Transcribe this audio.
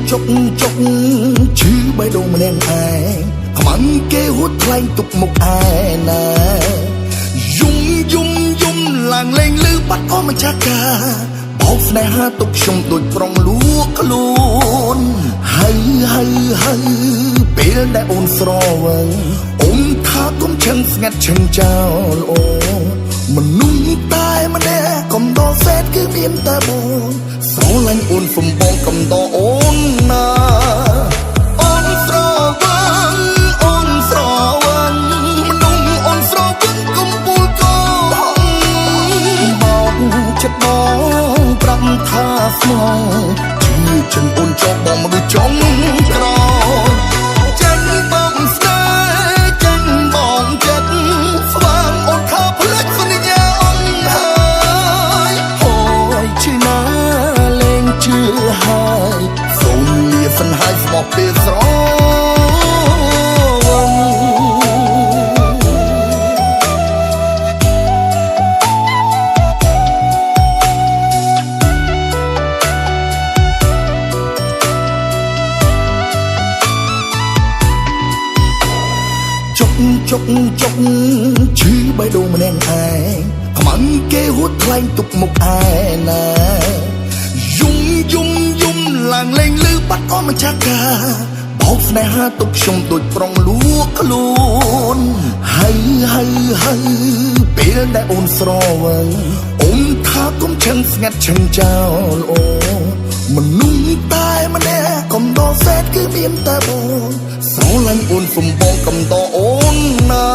ចុកឈឺបេះដូងម្នាក់ឯងខ្មាំងគេហួតថ្លែងទុកមុខឯណាយំឡើងលេងលឺបាត់អស់ម្ចាស់កាបោកស្នេហាទុកខ្ញុំដូចប្រុងលួកខ្លួនហើយពេលដែលអូនស្រវឹងអូនថាគុំឈឹងស្ងាត់ឈឹងចោលអូនមនុស្សតែម្នាក់កំដរសេតគឺមានតែបងស្រឡាញ់អូនសំបងកំដរអូនណាអូនស្រវឹងមនុស្សអូនស្រវឹងកំពូលកោបោកចិត្តបងប្រាប់ថាស្មោះជាចិនអូនចោលបងមកចង់ក្រចាញ់បងស្នេហ៍ចាញ់បងចិត្តស្វាងអូនថាផ្លេចសន្យាអូនហើយហើយជឿណាលែងជឿហើយសូមលាសិនហើយស្មោះពេលស្រចុកឈឺបេះដូងម្នាក់ឯងខ្មាំងគេហួតថ្លែងទុកមុខឯណាយំឡើងលេងលឺបាត់អស់ម្ចាស់កាបោកស្នេហាទុកខ្ញុំដូចប្រុងលួកខ្លួនហើយពេលដែលអូនស្រវឹងអូនថាគុំឈឹងស្ងាត់ឈឹងចោលអូមនុស្សតែម្នាក់កំដរសេតគឺមានតែបងស្រឡាញ់អូនសំបងកំដរអូនណា